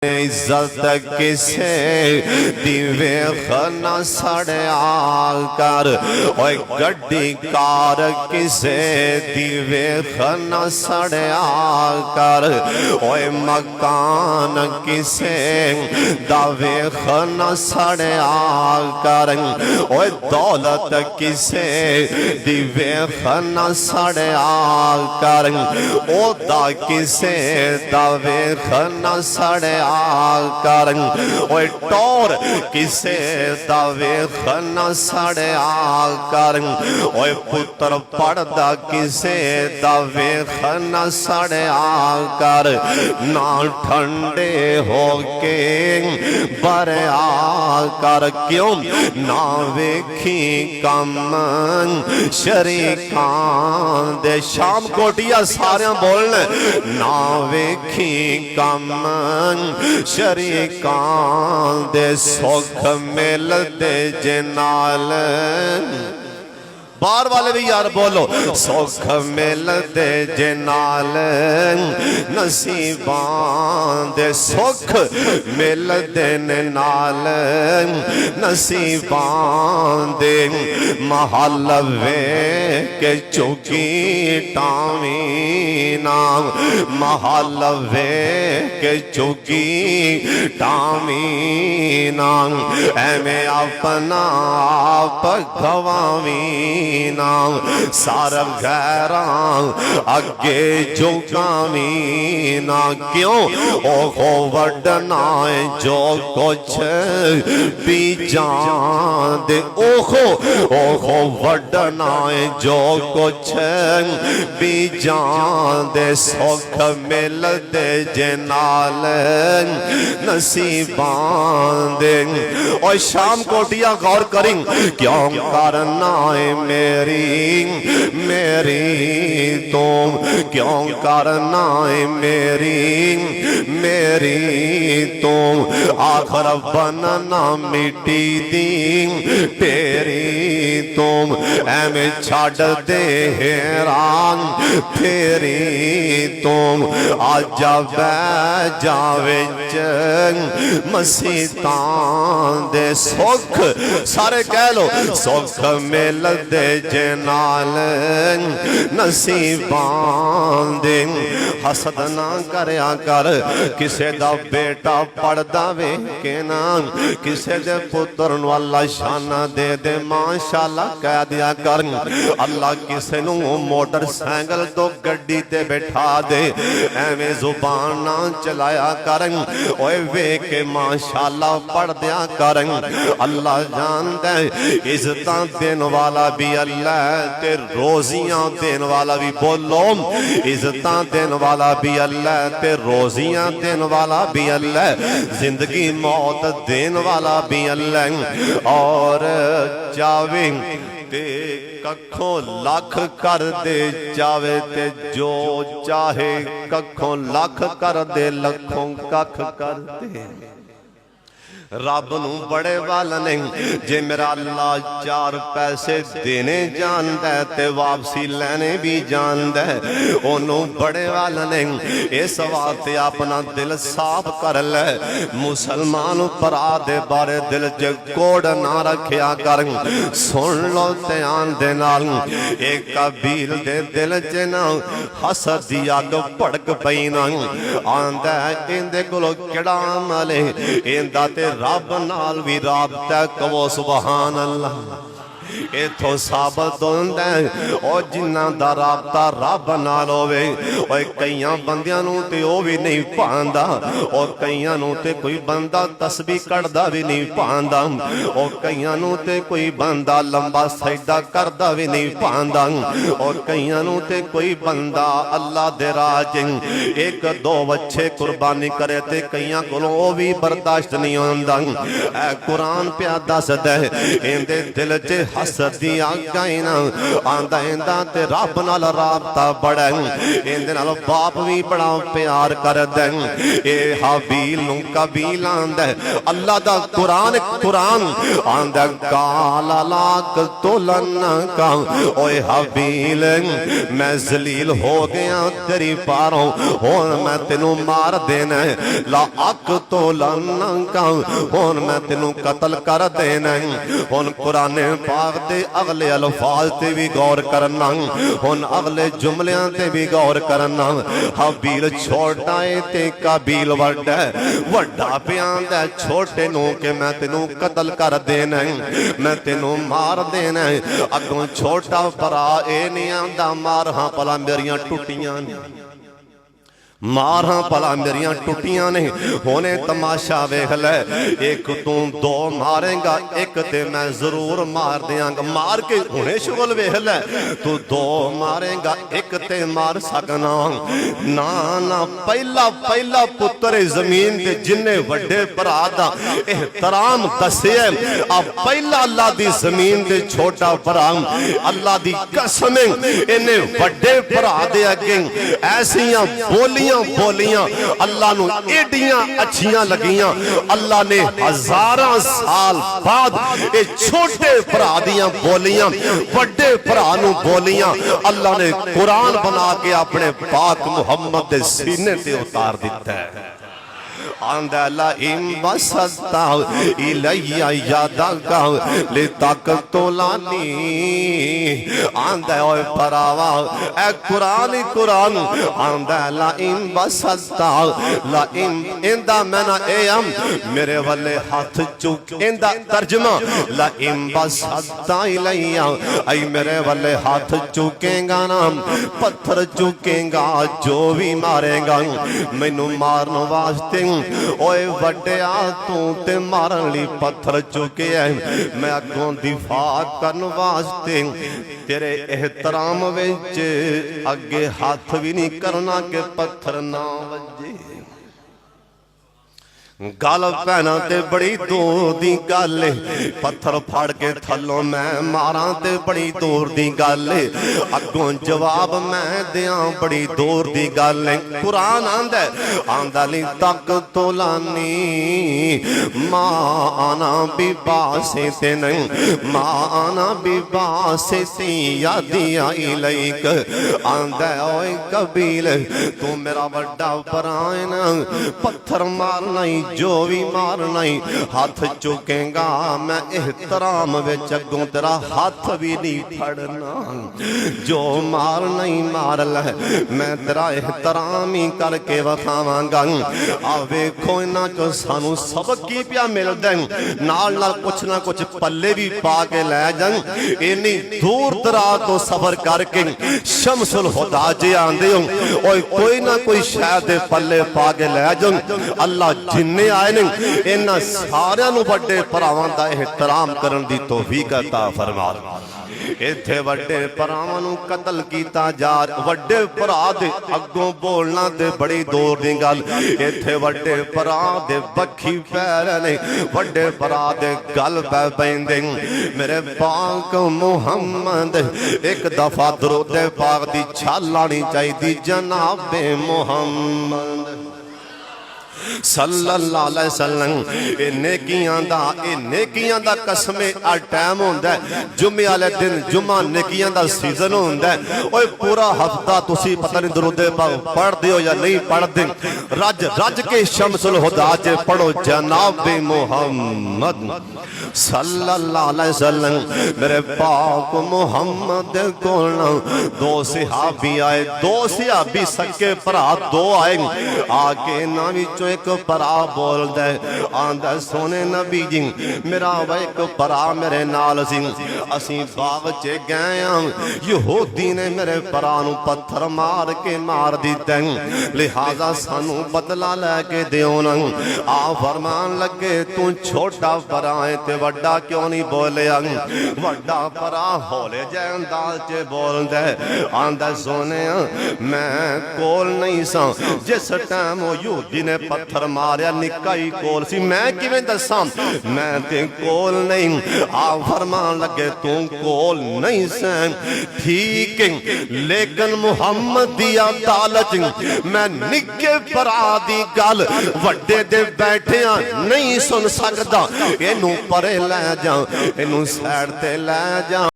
इज्जत किसे दिवे खना सड़या कर, ओए गड्डी कार किसे दिवे खना सड़या कर, ओए मकान किसे दावे खना सड़या कर, ओए दौलत किसे दिवे खना सड़या कर, ओदा किसे दावे खना सड़या कर, ओए टोर किसे दावे खना सड़या कर, ओए पुत्र पढ़दा किसे दावे खना सड़या कर, ना ठंडे होके बरया कर, क्यों ना वेखी कम शरीकां दे। शाम कोटिया सारे बोलने ना वेखी कम शरीकां दे, सुख मिलदे जे नाल। बाहर वाले भी यार बोलो, सुख मिलदे जे नाल नसीबां दे, सुख मिलदे ने नाल नसीबां दे, महल वे के चुकी टावी नाम, महल वे के चुकी टावी नाम, एवें अपना आप गवावी नाम, सारब गैरां अगे झुकावी ना, क्यों ओहो वडना जो कुछ बीजां दे, ओहो ओहो वडना जो कुछ बीजां दे, सुख मिलदे जे नाल नसीबां दे। और शाम कोटिया गौर करी, क्यों करना है मेरी तुम, क्यों करना है मेरी तुम, आखर बनना मिट्टी दी तेरी तुम, एवें छड़ दे हैरान फेरी तुम, आजा बह जावे मसीतां दे, सुख सारे कह लो, सुख मिलदे जे नाल नसीबां दे। हसद ना करया कर, किसे दा बेटा पढ़दा वेख के ना, किसे दे पुत्र नूं अल्लाह शाना दे दे माशाअल्लाह कह दिया कर, अल्लाह किसे नूं मोटरसाइकिल तो गड्डी ते बैठा दे, एवें जुबान ना चलाया कर, ओए वेख के माशाअल्लाह पढ़ दिया कर। अल्लाह जानदा इज्जतां देन वाला भी अल्लाह, ते रोजियां देन वाला भी, बोलो इज्जतां देन वाला भी अल्लाह, ते रोजियां देन वाला भी अल्लाह, जिंदगी मौत देन वाला भी अल्लाह, और चावे ते कखों लख कर दे, चावे ते जो चाहे कखों लख कर दे, लखों कख कर दे। रब नूं बड़े वाल नहीं, जे मेरा अल्लाह चार पैसे देने जानदा है ते वापसी लेने भी जानदा है, ओनू बड़े वाल नहीं। इस वास्ते अपना दिल साफ कर ले, मुसलमान भरा दे बारे दिल च कोड़ ना रखिया कर। सुन लो ध्यान दे नाल, एक कबील दे दिल च ना हसद दी अग भड़क पई ना, आंदा इंदे कोलों किहड़ा अमल है, इंदा ते रब नाल भी राबता, कहो सुभान अल्लाह। इथों साबत होंदा है और जिन्हां दा राबता रब नाल होवे, ओए कईयां बंदियां नूं ते ओ भी नहीं पांदा, और कईयां नूं ते कोई बंदा तस्बीह कढ़दा भी नहीं पांदा, और कईयां नूं ते कोई बंदा लंबा सजदा करदा भी नहीं पांदा, और कईयां नूं ते कोई बंदा अल्लाह दे राह च एक दो बच्चे कुर्बानी करे ते कईयां कोलों ओ भी बर्दाश्त नहीं होंदा। ऐ कुरान पिया दसदा है, इंदे दिल च हसद दी आगा ही ना आंदा इंदा ते रब नाल राबता बड़ा इंदे नाल बाप भी बड़ा प्यार करदा ए हाबील नूं कबील आंदा अल्लाह दा कुरान कुरान आंदा काला लाक तोलन का ओए हाबील मैं जलील हो गया तेरी पारों हुण मैं तेनू मार देना ला अक तोलन का हुण मैं तेनू कतल कर देना हुण कुरान पाक दे अगले अल्फाज ते भी गौर करना हुण अगले जुमलियां ते भी गौर करना हाबील छोटा है ते काबील वड्डा वड्डा प्यांदा छोटे नू के मैं तेनू कतल कर देना मैं तेनू मार देना अगों छोटा भरा ए नहीं आंदा मार हां भला मेरियां टुटियां मार हाँ भला मेरियां टुटियां ने होने तमाशा वेख ले एक तू दो मारेगा एक ते मैं जरूर मार देंगा मार के हुणे शुगल वेख ले तू दो मारेगा एक ते मार सकना ना ना पहला पहला पुत्र जमीन ते जिन्ने वड्डे भरा दा एहतराम दसिया अब पहला अल्लाह दी जमीन ते छोटा भरा अल्लाह दी कसम इन्ने वड्डे भरा दे अगे ऐसियां बोलियां बोलियां अल्लाह नू एडियां अच्छियां लगियां अल्लाह ने हजारां साल बाद ए छोटे भरा दियां बोलियां बड़े भरा नू बोलियां अल्लाह ने कुरान बना के अपने पाक मुहम्मद दे सीने ते उतार दिता है आंदा ला इम बसता इलैया यादका ले तक तोलानी आंदा ओए परावा ए कुरान ही कुरान आंदा ला इम बसता ला इम इंदा मैना ए हम मेरे वाले हाथ चुक इंदा तर्जमा ला इम बसता इलैया आई मेरे वाले हाथ चुकेगा ना पत्थर चुकेगा जो भी मारेगा मैनू मारन वास्ते ओए वड्डिया तू ते मारन लई पत्थर चुके है मैं अगों दिफा करन वास्ते तेरे एहतराम विच अगे हाथ भी नहीं करना के पत्थर ना वजे गल भैना ते बड़ी दूर दी गल पत्थर फाड़ के थलों मैं मारा ते बड़ी दूर दी गल अगों जवाब मैं दियां बड़ी दूर दी गल कुरान आंदा आंदा ली तक तोलानी मां आना बिबा से ते नहीं मां आना बिबा से सी यादी आई लईक आंदा ओए कबील तू मेरा बड़ा भरा ना पत्थर मारना जो भी मारना हाथ चुकेगा मैं एहतराम विच अगों तेरा हाथ भी नहीं फड़ना जो मारना ही मार ले मैं तेरा एहतराम ही करके वखावांगा आ वेखो इन्हां चों सानू सबक की पिया मिलदा नाल नाल कुछ ना कुछ पल्ले भी पा के लै जान इन्नी दूर दराज तो सफर करके शमसुल हुदा जे आंदे हो ओए कोई ना कोई शायद दे पल्ले पा के लै जान अल्लाह जिन्ने आए ने इन्हां सारियां नूं वड्डे भरावां दा एहतराम करन दी तौफीक अता फरमा इत्थे वड्डे भरावां नूं कतल कीता जा वड्डे भरा दे अगों बोलना ते बड़ी दूर दी गल इत्थे वड्डे भरा दे बखी पैर ने वड्डे भरा दे गल पै पैंदे मेरे पाक मुहम्मद एक दफा दरूद पाक दी छाल लानी चाहिदी जनाबे मुहम्मद सल्लल्लाहु अलैहि वसल्लम ए नेकियां दा कसमे आ टाइम होंदा जुम्मे वाले दिन जुम्मा नेकियां दा सीजन होंदा ओए पूरा हफ्ता तुसी पता नहीं दरूद पढ़दे हो या नहीं पढ़दे रज रज के शमसुल हुदा च पढ़ो जनाब मुहम्मद सल्लल्लाहु अलैहि वसल्लम मेरे पाक मुहम्मद कोल दो सहाबी आए दो सहाबी सके भरा दो आए आके ना विचों एक भरा बोलदा आंदा सोने नबी जी मेरा एक भरा मेरे नाल सी असी बाग च गए यहूदी ने मेरे भरा नूं पत्थर मार के मार दिता लिहाजा सानू बदला लैके दिओ ना आ फरमान लगे तू छोटा भरा है ते वड्डा क्यों नहीं बोलिया वड्डा भरा हौले जे अंदाज च बोलदा आंदा सोने मैं कोल नहीं सा जिस टाइम यहूदी ने पत्थर मारिया निक्का ही कोल सी मैं किवें दसां मैं ते कोल नहीं आ फरमान लगे तू कोल नहीं सैन ठीक लेकिन मुहम्मद दी अदालत मैं निक्के भरा दी गल वड्डे दे बैठिया नहीं सुन सकदा इनू परे लै जा इनू साइड ते लै जा।